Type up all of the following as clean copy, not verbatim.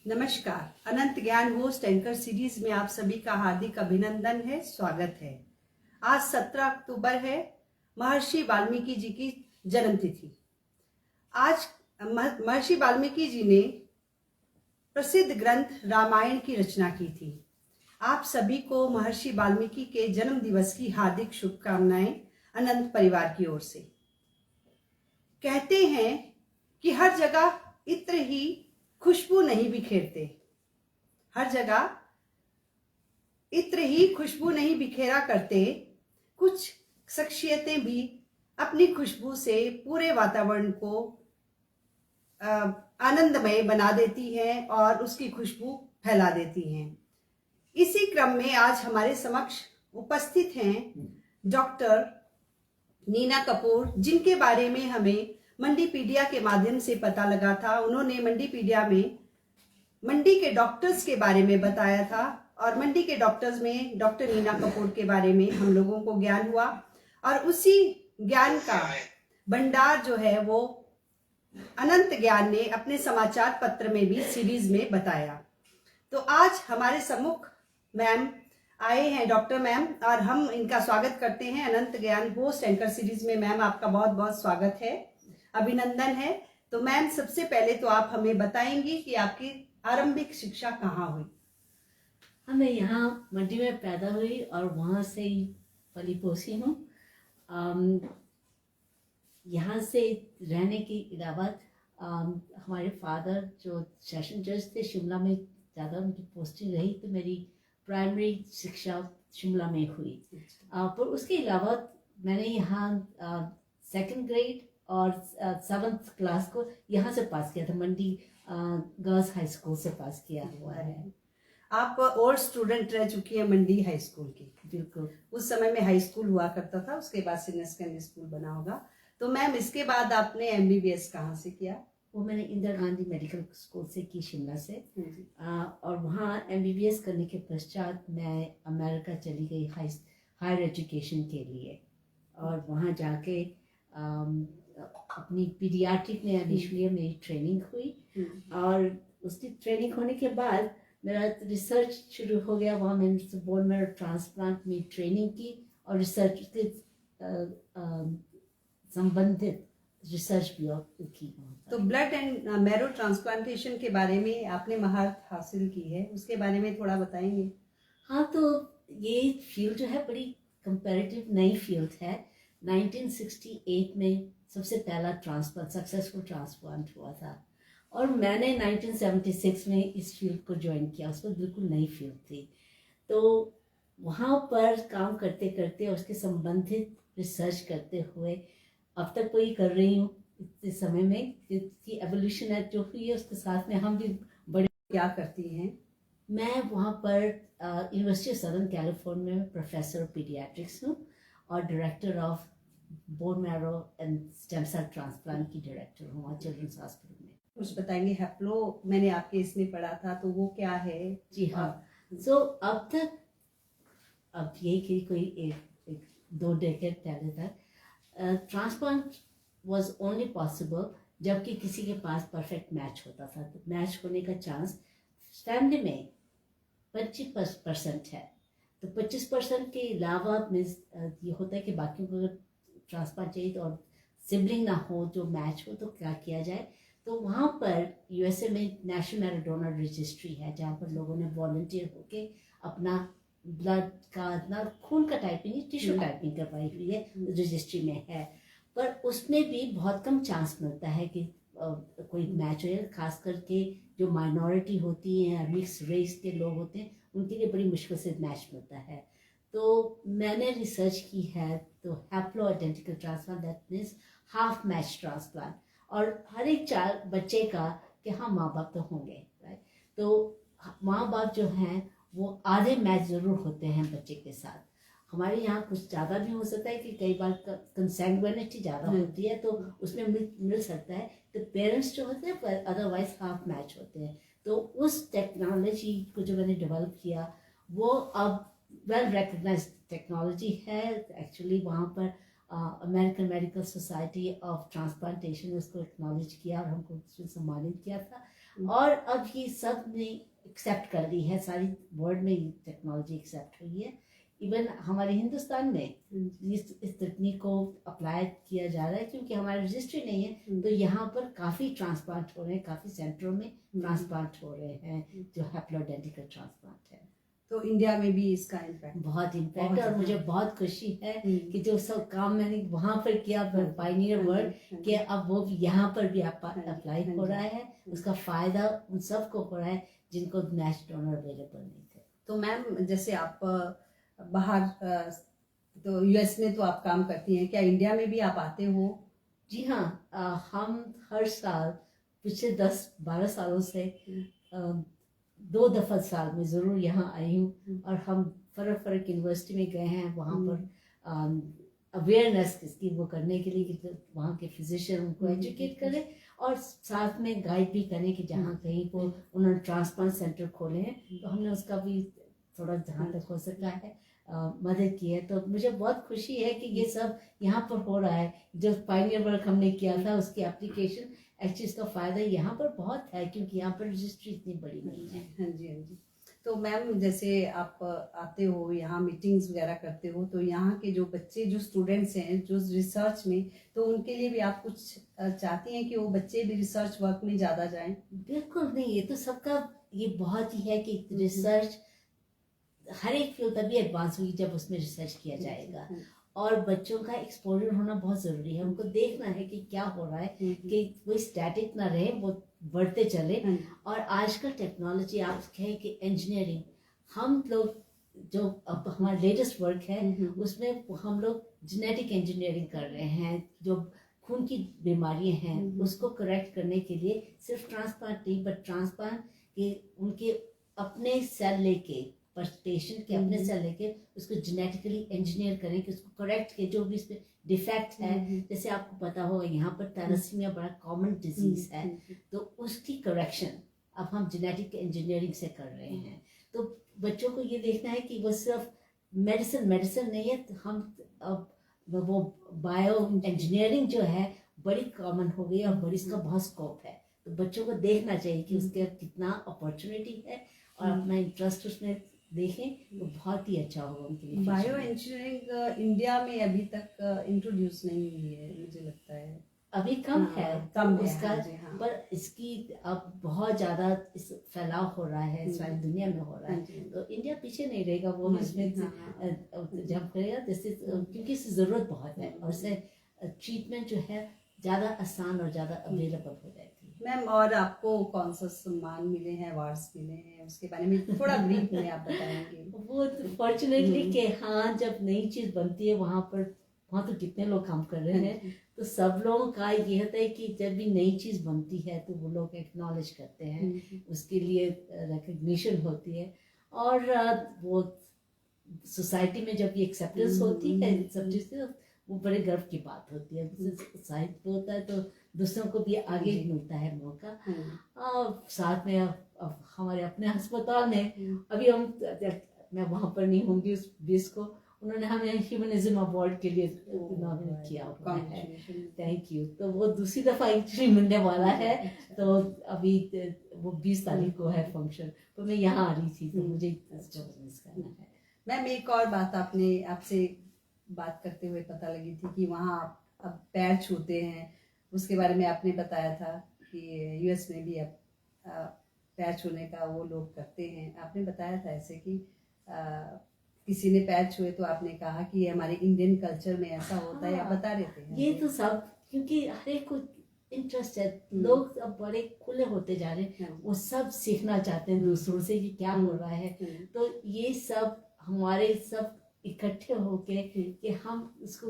नमस्कार। अनंत ज्ञान host anchor series में आप सभी का हार्दिक अभिनंदन है, स्वागत है। आज 17 अक्टूबर है, महर्षि वाल्मीकि जी की जन्मतिथि। आज महर्षि वाल्मीकि जी ने प्रसिद्ध ग्रंथ रामायण की रचना की थी। आप सभी को महर्षि वाल्मीकि के जन्म दिवस की हार्दिक शुभकामनाएं अनंत परिवार की ओर से। कहते हैं कि हर जगह इत्र ही खुशबू नहीं बिखेरते, हर जगह इत्र ही खुशबू नहीं बिखेरा करते। कुछ शख्सियतें भी अपनी खुशबू से पूरे वातावरण को आनंदमय बना देती हैं और उसकी खुशबू फैला देती हैं। इसी क्रम में आज हमारे समक्ष उपस्थित हैं डॉक्टर नीना कपूर, जिनके बारे में हमें मंडीपीडिया के माध्यम से पता लगा था। उन्होंने मंडीपीडिया में मंडी के डॉक्टर्स के बारे में बताया था और मंडी के डॉक्टर्स में डॉक्टर नीना कपूर के बारे में हम लोगों को ज्ञान हुआ और उसी ज्ञान का भंडार जो है वो अनंत ज्ञान ने अपने समाचार पत्र में भी सीरीज में बताया। तो आज हमारे सम्मुख मैम आए हैं, डॉक्टर मैम, और हम इनका स्वागत करते हैं अनंत ज्ञान होस्ट एंकर सीरीज में। मैम आपका बहुत बहुत स्वागत है, अभिनंदन है। तो मैम सबसे पहले तो आप हमें बताएंगी कि आपकी आरंभिक शिक्षा कहाँ हुई? मैं यहाँ मंडी में पैदा हुई और वहाँ से ही पली पोसी हूँ। यहाँ से रहने के अलावा हमारे फादर जो सेशन जज थे शिमला में, ज़्यादा उनकी पोस्टिंग रही, तो मेरी प्राइमरी शिक्षा शिमला में हुई। पर उसके अलावा मैंने यहाँ 2nd ग्रेड और 7th क्लास को यहाँ से पास किया था, मंडी गर्ल्स हाई स्कूल से पास किया हुआ है। आप ओल्ड स्टूडेंट रह चुकी है मंडी हाई स्कूल की। बिल्कुल, उस समय में हाई स्कूल हुआ करता था, उसके बाद सीनियर सेकेंडरी स्कूल बना होगा। तो मैम इसके बाद आपने MBBS कहाँ से किया? वो मैंने इंदिरा गांधी मेडिकल स्कूल से की, शिमला से। और वहाँ MBBS करने के पश्चात मैं अमेरिका चली गई हायर एजुकेशन के लिए, और वहाँ जाके अपनी पीडियाट्रिक में इनिशियली मेरी ट्रेनिंग हुई और उसकी ट्रेनिंग होने के बाद मेरा रिसर्च शुरू हो गया। वहाँ मैंने बोन मैरो ट्रांसप्लांट में ट्रेनिंग की और रिसर्च के संबंधित रिसर्च भी की। तो ब्लड एंड मैरो ट्रांसप्लांटेशन के बारे में आपने महारत हासिल की है, उसके बारे में थोड़ा बताएंगे? हाँ, तो ये फील्ड जो है बड़ी कंपैरेटिव नई फील्ड है। 1968 में सबसे पहला सक्सेसफुल ट्रांसप्लांट हुआ था और मैंने 1976 में इस फील्ड को ज्वाइन किया। उस पर बिल्कुल नई फील्ड थी। तो वहाँ पर काम करते करते उसके संबंधित रिसर्च करते हुए अब तक वही कर रही हूँ। इस समय में इसकी एवोल्यूशन है जो हुई है, उसके साथ में हम भी बड़े। क्या करती हैं? मैं वहाँ पर यूनिवर्सिटी ऑफ सदर्न कैलिफोर्निया में प्रोफेसर ऑफ पीडियाट्रिक्स हूँ और director of bone marrow and stem cell transplant की डायरेक्टर हूँ चिल्ड्रंस हॉस्पिटल में। कुछ बताएंगे? हैप्लो मैंने आपके इसमें पढ़ा था, तो वो क्या है? जी हाँ। सो अब तक, अब यही कि कोई 2 डेकेड पहले तक ट्रांसप्लांट वाज ओनली पॉसिबल जबकि किसी के पास परफेक्ट मैच होता था। तो मैच होने का चांस फैमिली में 25% है। तो 25% के अलावा मीन्स ये होता है कि बाकियों को अगर ट्रांसप्लांट चाहिए तो और सिबलिंग ना हो जो मैच हो, तो क्या किया जाए? तो वहाँ पर USA में नेशनल मैरो डोनर रजिस्ट्री है जहाँ पर लोगों ने वॉलंटियर होके अपना ब्लड का, ना खून का टाइपिंग, टिश्यू टाइपिंग करवाई हुई है, रजिस्ट्री में है। पर उसमें भी बहुत कम चांस मिलता है कि कोई मैच हो जाए। खास करके जो माइनॉरिटी होती हैं, मिक्स रेस के लोग होते हैं, उनके लिए बड़ी मुश्किल से मैच मिलता है। तो मैंने रिसर्च की है, तो haplo identical transplant, that means half match transplant, और हर एक चार बच्चे का कि हाँ माँ बाप तो होंगे, राइट? तो माँ बाप जो हैं वो आधे मैच ज़रूर होते हैं बच्चे के साथ। हमारे यहाँ कुछ ज़्यादा भी हो सकता है कि कई बार कंसैंग्विनिटी ज़्यादा होती है तो उसमें मिल सकता है। तो पेरेंट्स जो होते हैं पर अदरवाइज हाफ मैच होते हैं। तो उस टेक्नोलॉजी को जो मैंने डेवलप किया वो अब वेल रिकग्नाइज्ड टेक्नोलॉजी है। एक्चुअली वहाँ पर American medical society of transplantation ने उसको एक्नॉलेज किया और हमको उसमें सम्मानित किया था। और अब ये सब ने एक्सेप्ट कर ली है, सारी वर्ल्ड में ये टेक्नोलॉजी एक्सेप्ट हुई है। इवन हमारे हिंदुस्तान में इस तकनीक को अप्लाई किया जा रहा है, क्योंकि हमारी रजिस्ट्री नहीं है। तो यहाँ पर काफ़ी ट्रांसप्लांट हो रहे हैं, काफ़ी सेंटरों में ट्रांसप्लांट हो रहे हैं जो हैप्लोइडेंटिकल ट्रांसप्लांट है। तो इंडिया में भी इसका इम्पैक्ट बहुत इम्पैक्ट है, और मुझे बहुत खुशी है कि जो सब काम मैंने वहाँ पर किया, पायनियर वर्क, कि अब वो यहाँ पर भी अप्लाई हो रहा है। उसका फायदा उन सबको हो रहा है जिनको मैच डोनर अवेलेबल नहीं थे। तो मैम, जैसे आप बाहर तो यूएस में तो आप काम करती हैं, क्या इंडिया में भी आप आते हो? जी हाँ, हम हर साल पिछले 10-12 सालों से 2 दफ़ा साल में ज़रूर यहाँ आई हूँ। और हम फ़र्क यूनिवर्सिटी में गए हैं, वहाँ पर अवेयरनेस की वो करने के लिए कि वहाँ के फिजिशियन उनको एजुकेट करें, और साथ में गाइड भी करें कि जहाँ कहीं को उन्होंने ट्रांसप्लांट सेंटर खोले हैं, तो हमने उसका भी थोड़ा जहाँ तक हो सका है मदद की है। तो मुझे बहुत खुशी है कि ये सब यहाँ पर हो रहा है। जो पायनियर वर्क हमने किया था उसकी एप्लीकेशन एक्चुअली इसका फ़ायदा यहाँ पर बहुत है, क्योंकि यहाँ पर रजिस्ट्री इतनी बड़ी नहीं है। हाँ जी, हाँ जी। तो मैम, जैसे आप आते हो यहाँ, मीटिंग्स वगैरह करते हो, तो यहाँ के जो बच्चे, जो स्टूडेंट्स हैं जो रिसर्च में, तो उनके लिए भी आप कुछ चाहती हैं कि वो बच्चे भी रिसर्च वर्क में ज़्यादा जाएं? बिल्कुल नहीं, ये तो सबका ये बहुत ही है कि रिसर्च, हर एक फील्ड तभी एडवांस हुई जब उसमें रिसर्च किया जाएगा। और बच्चों का एक्सपोजर होना बहुत ज़रूरी है, उनको देखना है कि क्या हो रहा है, कि कोई स्टैटिक ना रहे, वो बढ़ते चले। और आजकल टेक्नोलॉजी, आप कहें कि इंजीनियरिंग, हम लोग जो अब हमारा लेटेस्ट वर्क है उसमें हम लोग जेनेटिक इंजीनियरिंग कर रहे हैं। जो खून की बीमारियां हैं उसको करेक्ट करने के लिए सिर्फ ट्रांसप्लांट नहीं, बट ट्रांसप्लांट के उनके अपने सेल लेके, पेशेंट के अपने सेल लेके उसको जेनेटिकली इंजीनियर करें कि उसको करेक्ट के जो भी इसमें डिफेक्ट है। जैसे आपको पता होगा यहाँ पर थैलेसीमिया बड़ा कॉमन डिजीज है, तो उसकी करेक्शन अब हम जेनेटिक इंजीनियरिंग से कर रहे हैं। तो बच्चों को ये देखना है कि वो सिर्फ मेडिसिन नहीं है, हम अब वो बायो इंजीनियरिंग जो है बड़ी कॉमन हो गई और बड़ी इसका बहुत स्कोप है। तो बच्चों को देखना चाहिए कि उसके कितना अपॉर्चुनिटी है, और अपना इंटरेस्ट उसमें देखें तो बहुत ही अच्छा होगा उनके लिए। बायो इंजीनियरिंग इंडिया में अभी तक इंट्रोड्यूस नहीं हुई है, मुझे लगता है अभी कम है, कम उसका है, हाँ। पर इसकी अब बहुत ज़्यादा इस फैलाव हो रहा है, सारी दुनिया में हो रहा है। तो इंडिया पीछे नहीं रहेगा, वो भी इसमें जब करेगा, जैसे क्योंकि इसकी ज़रूरत बहुत है, और इससे ट्रीटमेंट जो है ज़्यादा आसान और ज़्यादा अवेलेबल हो जाएगी। मैम, और आपको कौन सा सम्मान मिले हैं, अवार्ड्स मिले हैं, उसके बारे में थोड़ा ब्रीफ में आप बताएंगे? वो फॉर्चुनेटली कि हाँ, जब नई चीज़ बनती है वहाँ तो कितने लोग काम कर रहे हैं, तो सब लोगों का ये होता है कि जब भी नई चीज़ बनती है तो वो लोग एक्नॉलेज करते हैं, उसके लिए रिकग्निशन होती है। और वो सोसाइटी में जब ये एक्सेप्टेंस होती है सब चीज़, वो बड़े गर्व की बात होती है। साहित्य होता है तो दूसरों को भी आगे मिलता है मौका। साथ में अब हमारे अपने अस्पताल में अभी मैं वहाँ पर नहीं होंगी उस बीस को, उन्होंने हमें ह्यूमनिज्म अवार्ड के लिए नॉमिनेट किया हुआ है। Thank you. तो वो दूसरी दफ़ा एक्चुअली मिलने वाला है, तो अभी वो 20 तारीख को है फंक्शन, तो मैं यहाँ आ रही थी, तो मुझे मिस करना है। मैम, एक और बात आपसे बात करते हुए पता लगी थी कि वहाँ आप अब पैर छूते हैं, उसके बारे में आपने बताया था कि यूएस में भी अब पैर छूने का वो लोग करते हैं। आपने बताया था ऐसे कि किसी ने पैर छुए तो आपने कहा कि ये हमारे इंडियन कल्चर में ऐसा होता है, आप बता रहे थे। ये तो सब क्योंकि हर एक को इंटरेस्ट है, लोग अब बड़े खुले होते जा रहे हैं, वो सब सीखना चाहते हैं दूसरों से कि क्या हो रहा है। तो ये सब हमारे सब इकट्ठे होके कि हम इसको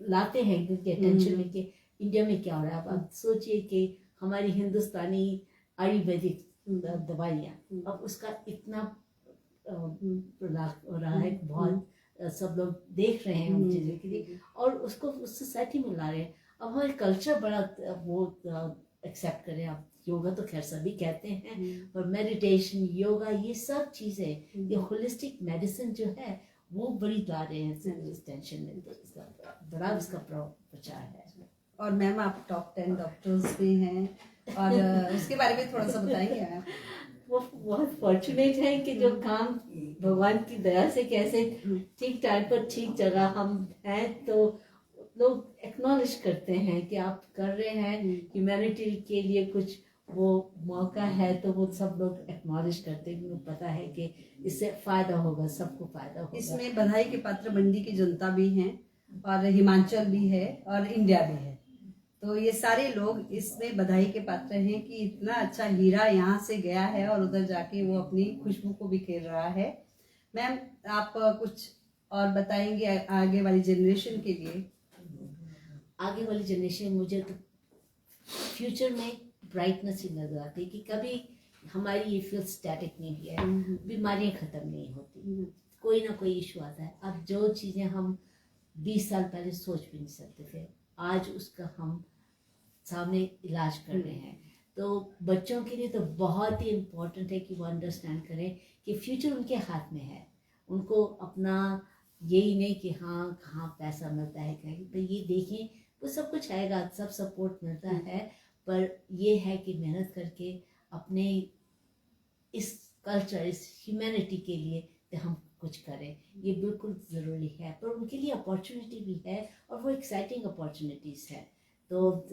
लाते हैं क्योंकि अटेंशन में कि इंडिया में क्या हो रहा है। अब सोचिए कि हमारी हिंदुस्तानी आयुर्वेदिक दवाइयाँ अब उसका इतना हो रहा है, बहुत सब लोग देख रहे हैं उन चीज़ों के लिए, और उसको उस सोसाइटी में ला रहे हैं। अब हमारे कल्चर बड़ा वो एक्सेप्ट करें। आप योगा तो खैर सभी कहते हैं, पर मेडिटेशन, योगा, ये सब चीज़ें, ये होलिस्टिक मेडिसिन जो है वो बड़ी ला रहे हैं इस टेंशन में, तो इसका बड़ा उसका प्रचार है। और मैम आप टॉप 10 डॉक्टर्स भी हैं, और उसके बारे में थोड़ा सा बताएंगे आप? वो बहुत फॉर्चुनेट है कि जो काम भगवान की दया से कैसे ठीक टाइम पर ठीक जगह हम हैं, तो लोग एक्नॉलेज करते हैं कि आप कर रहे हैं ह्यूमैनिटी के लिए कुछ, वो मौका है, तो वो सब लोग एक्नॉलेज करते हैं, उनको पता है कि इससे फायदा होगा, सबको फायदा होगा। इसमें बधाई के पात्र मंडी की जनता भी हैं, और हिमाचल भी है, और इंडिया भी है। तो ये सारे लोग इसमें बधाई के पात्र हैं कि इतना अच्छा हीरा यहाँ से गया है और उधर जाके वो अपनी खुशबू को बिखेर रहा है। मैम आप कुछ और बताएंगे आगे वाली जनरेशन के लिए? आगे वाली जनरेशन, मुझे तो फ्यूचर में ब्राइटनेस ही नजर आती है कि कभी हमारी ये फील्ड स्टैटिक नहीं है, बीमारियां खत्म नहीं होती, कोई ना कोई इशू आता है। अब जो चीज़ें हम 20 साल पहले सोच भी नहीं सकते थे, आज उसका हम सामने इलाज कर रहे हैं। तो बच्चों के लिए तो बहुत ही इम्पोर्टेंट है कि वो अंडरस्टैंड करें कि फ्यूचर उनके हाथ में है। उनको अपना यही नहीं कि हाँ कहाँ पैसा मिलता है कहीं, तो ये देखें वो सब कुछ आएगा, सब सपोर्ट मिलता है, पर ये है कि मेहनत करके अपने इस कल्चर, इस ह्यूमैनिटी के लिए तो हम कुछ करें, ये बिल्कुल ज़रूरी है। पर उनके लिए अपॉर्चुनिटी भी है, और वो एक्साइटिंग अपॉर्चुनिटीज़ है। तो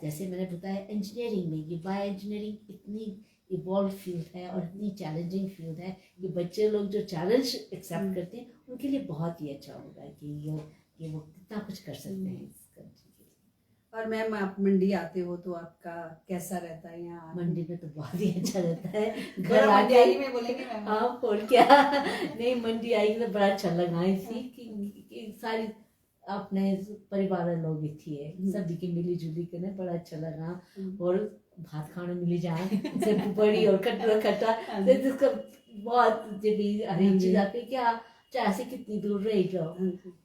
जैसे मैंने बताया, इंजीनियरिंग में ये बायो इंजीनियरिंग इतनी इवॉल्व फील्ड है और इतनी चैलेंजिंग फील्ड है कि बच्चे लोग जो चैलेंज एक्सेप्ट करते हैं उनके लिए बहुत ही अच्छा होगा कि वो कितना कुछ कर सकते हैं इस कंट्री के लिए। और मैम आप मंडी आते हो तो आपका कैसा रहता है यहाँ? मंडी में तो बहुत ही अच्छा रहता है, घर आके में बोलेंगे मैम आप, और क्या नहीं, मंडी आई तो बड़ा अच्छा लगा इसी कि सारी अपने परिवार लोग थी, सभी की मिली जुली के ना बड़ा अच्छा लगा। और भात खाने मिली जाए से बड़ी और खट्टा तो जिसका बहुत जब हर चीज आती क्या, चाहे से कितनी दूर रही जाओ,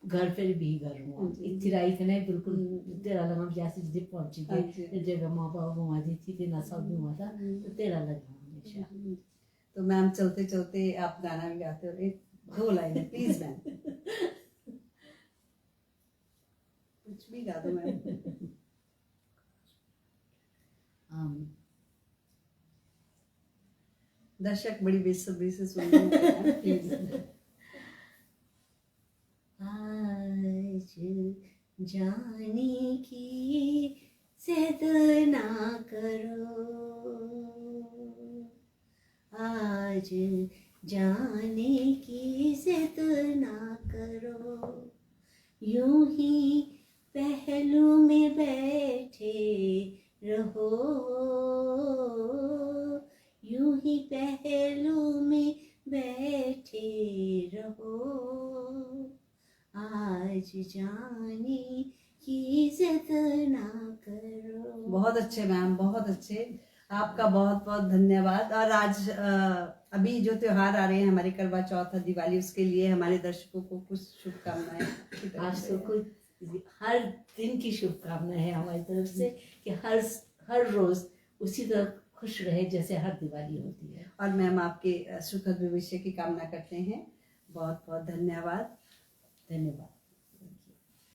घर फिर भी घर हुआ इतराई के नहीं बिल्कुल तेरा लगा जैसे जिद पहुंची थी जगह माँ बाप वहाँ दी थी तेना सब भी हुआ था, तो तेरा लगा हमेशा। तो मैम चलते चलते आप गाना भी गाते हो, एक 2 लाइन प्लीज मैम, कुछ भी गा दो मैम। दर्शक बड़ी बेसब्री से सुन रहे हैं, प्लीज। आज जाने की जिद ना करो, आज जाने की जिद ना करो, यूं ही पहलू में बैठे रहो, यूं ही पहलू में बैठे रहो, आज जाने की जिद ना करो। बहुत अच्छे मैम, बहुत अच्छे, आपका बहुत बहुत धन्यवाद। और आज अभी जो त्योहार आ रहे हैं हमारे, करवा चौथ और दिवाली, उसके लिए हमारे दर्शकों को कुछ शुभकामनाएं। आज तो कुछ हर दिन की शुभकामनाएं है हमारी तरफ से कि हर रोज उसी तरह खुश रहे जैसे हर दिवाली होती है। और मैम आपके सुखद भविष्य की कामना करते हैं। बहुत बहुत धन्यवाद। धन्यवाद।